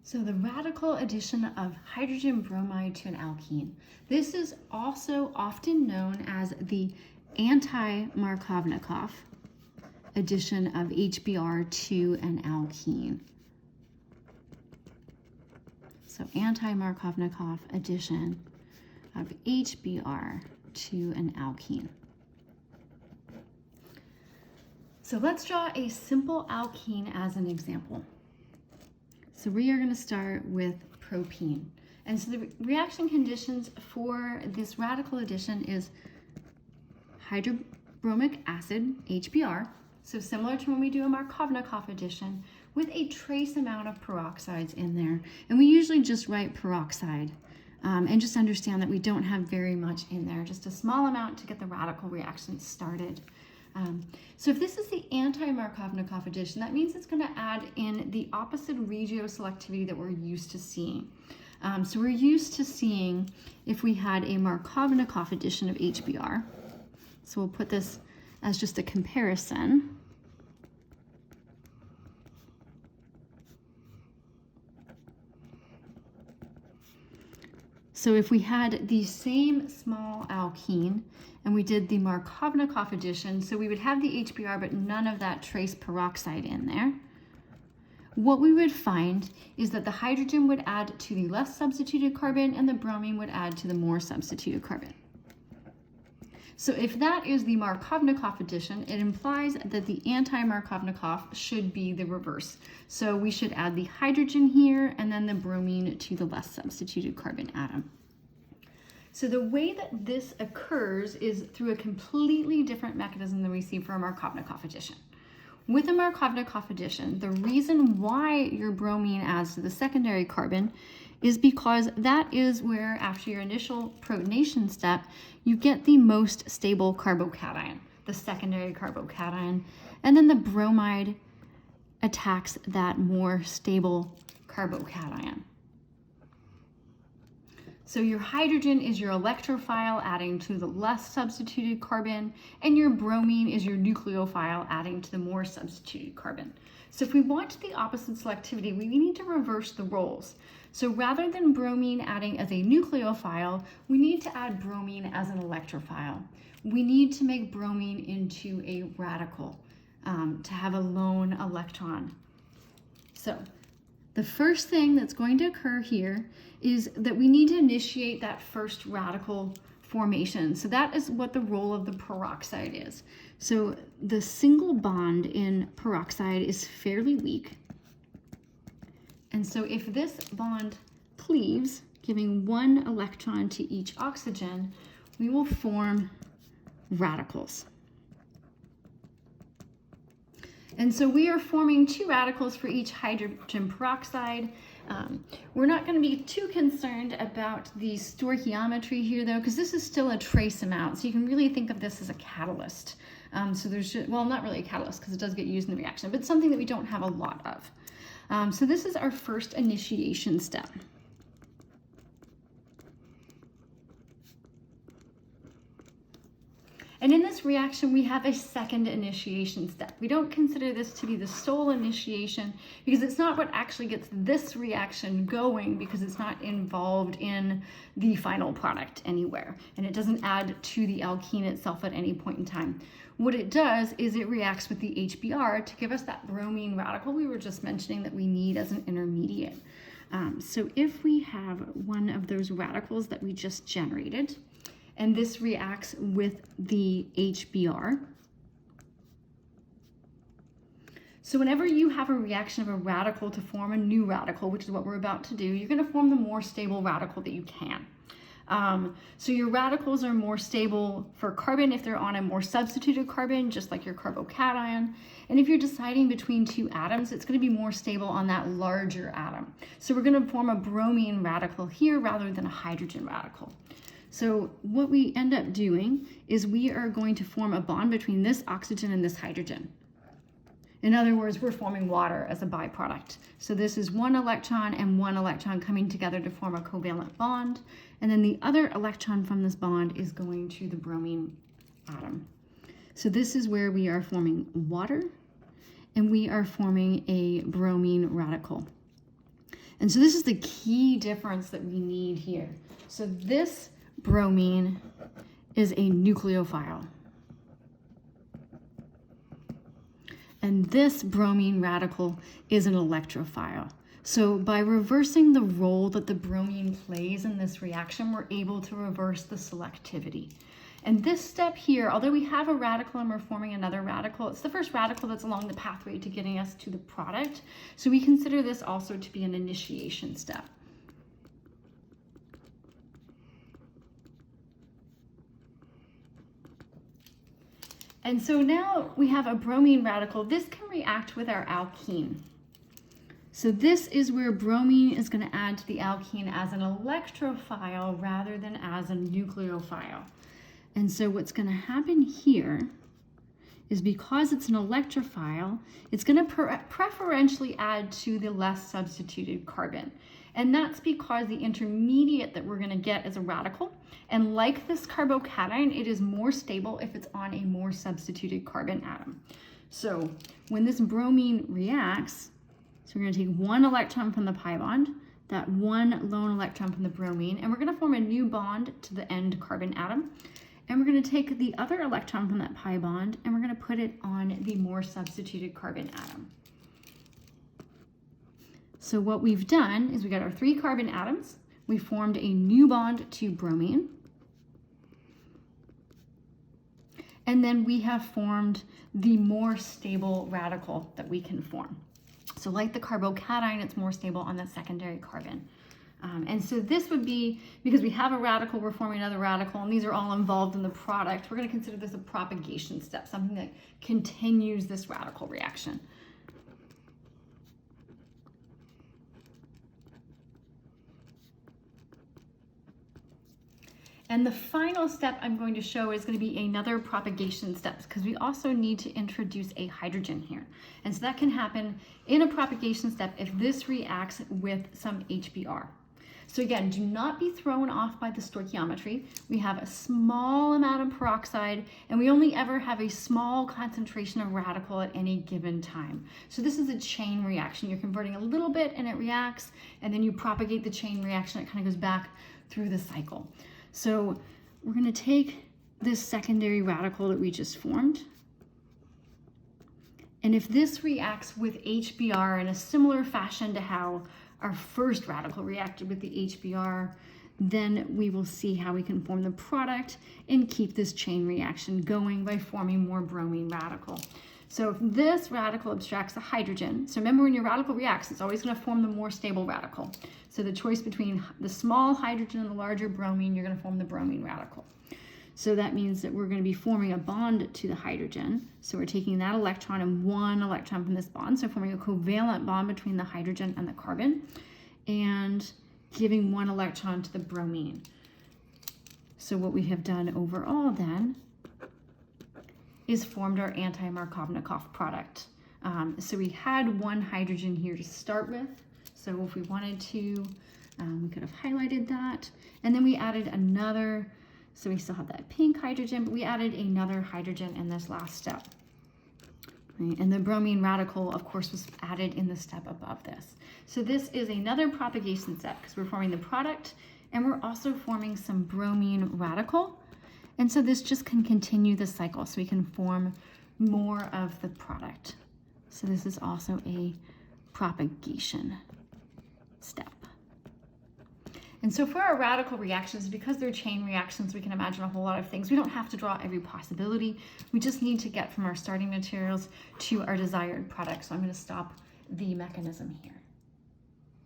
So the radical addition of hydrogen bromide to an alkene. This is also often known as the anti-Markovnikov addition of HBr to an alkene. So anti-Markovnikov addition of HBr to an alkene. So let's draw a simple alkene as an example. So we are going to start with propene. And so the reaction conditions for this radical addition is hydrobromic acid, HBr, so similar to when we do a Markovnikov addition, with a trace amount of peroxides in there. And we usually just write peroxide and just understand that we don't have very much in there, just a small amount to get the radical reaction started. So if this is the anti-Markovnikov addition, that means it's going to add in the opposite regioselectivity that we're used to seeing. So we're used to seeing if we had a Markovnikov addition of HBr. So we'll put this as just a comparison. So if we had the same small alkene and we did the Markovnikov addition, so we would have the HBr but none of that trace peroxide in there, what we would find is that the hydrogen would add to the less substituted carbon and the bromine would add to the more substituted carbon. So if that is the Markovnikov addition, it implies that the anti-Markovnikov should be the reverse. So we should add the hydrogen here and then the bromine to the less substituted carbon atom. So the way that this occurs is through a completely different mechanism than we see for a Markovnikov addition. With a Markovnikov addition, the reason why your bromine adds to the secondary carbon is because that is where, after your initial protonation step, you get the most stable carbocation, the secondary carbocation, and then the bromide attacks that more stable carbocation. So your hydrogen is your electrophile adding to the less substituted carbon, and your bromine is your nucleophile adding to the more substituted carbon. So if we want the opposite selectivity, we need to reverse the roles. So rather than bromine adding as a nucleophile, we need to add bromine as an electrophile. We need to make bromine into a radical to have a lone electron. So the first thing that's going to occur here is that we need to initiate that first radical formation. So that is what the role of the peroxide is. So the single bond in peroxide is fairly weak. And so if this bond cleaves, giving one electron to each oxygen, we will form radicals. And so we are forming two radicals for each hydrogen peroxide. We're not going to be too concerned about the stoichiometry here, though, because this is still a trace amount. So you can really think of this as a catalyst. So there's, well, not really a catalyst because it does get used in the reaction, but something that we don't have a lot of. So this is our first initiation step. And in this reaction, we have a second initiation step. We don't consider this to be the sole initiation because it's not what actually gets this reaction going, because it's not involved in the final product anywhere. And it doesn't add to the alkene itself at any point in time. What it does is it reacts with the HBr to give us that bromine radical we were just mentioning that we need as an intermediate. So if we have one of those radicals that we just generated, and this reacts with the HBr. So whenever you have a reaction of a radical to form a new radical, which is what we're about to do, you're going to form the more stable radical that you can. So your radicals are more stable for carbon if they're on a more substituted carbon, just like your carbocation. And if you're deciding between two atoms, it's going to be more stable on that larger atom. So we're going to form a bromine radical here rather than a hydrogen radical. So what we end up doing is we are going to form a bond between this oxygen and this hydrogen. In other words, we're forming water as a byproduct. So this is one electron and one electron coming together to form a covalent bond. And then the other electron from this bond is going to the bromine atom. So this is where we are forming water and we are forming a bromine radical. And so this is the key difference that we need here. So this bromine is a nucleophile. And this bromine radical is an electrophile. So by reversing the role that the bromine plays in this reaction, we're able to reverse the selectivity. And this step here, although we have a radical and we're forming another radical, it's the first radical that's along the pathway to getting us to the product. So we consider this also to be an initiation step. And so now we have a bromine radical. This can react with our alkene. So this is where bromine is going to add to the alkene as an electrophile rather than as a nucleophile. And so what's going to happen here is because it's an electrophile, it's going to preferentially add to the less substituted carbon. And that's because the intermediate that we're going to get is a radical. And like this carbocation, it is more stable if it's on a more substituted carbon atom. So when this bromine reacts, so we're going to take one electron from the pi bond, that one lone electron from the bromine, and we're going to form a new bond to the end carbon atom. And we're going to take the other electron from that pi bond and we're going to put it on the more substituted carbon atom. So what we've done is we got our 3 carbon atoms. We formed a new bond to bromine. And then we have formed the more stable radical that we can form. So like the carbocation, it's more stable on that secondary carbon. And so this would be, because we have a radical, we're forming another radical, and these are all involved in the product, we're going to consider this a propagation step, something that continues this radical reaction. And the final step I'm going to show is going to be another propagation step, because we also need to introduce a hydrogen here. And so that can happen in a propagation step if this reacts with some HBr. So again, do not be thrown off by the stoichiometry. We have a small amount of peroxide, and we only ever have a small concentration of radical at any given time. So this is a chain reaction. You're converting a little bit and it reacts, and then you propagate the chain reaction. It kind of goes back through the cycle. So we're going to take this secondary radical that we just formed. And if this reacts with HBr in a similar fashion to how our first radical reacted with the HBr, then we will see how we can form the product and keep this chain reaction going by forming more bromine radical. So if this radical abstracts a hydrogen, so remember when your radical reacts, it's always going to form the more stable radical. So the choice between the small hydrogen and the larger bromine, you're going to form the bromine radical. So that means that we're going to be forming a bond to the hydrogen. So we're taking that electron and one electron from this bond, so forming a covalent bond between the hydrogen and the carbon, and giving one electron to the bromine. So what we have done overall then is formed our anti-Markovnikov product. So we had one hydrogen here to start with. So if we wanted to, we could have highlighted that. And then we added another, so we still have that pink hydrogen, but we added another hydrogen in this last step. Right? And the bromine radical, of course, was added in the step above this. So this is another propagation step because we're forming the product and we're also forming some bromine radical. And so this just can continue the cycle so we can form more of the product. So this is also a propagation step. And so for our radical reactions, because they're chain reactions, we can imagine a whole lot of things. We don't have to draw every possibility. We just need to get from our starting materials to our desired product. So I'm going to stop the mechanism here.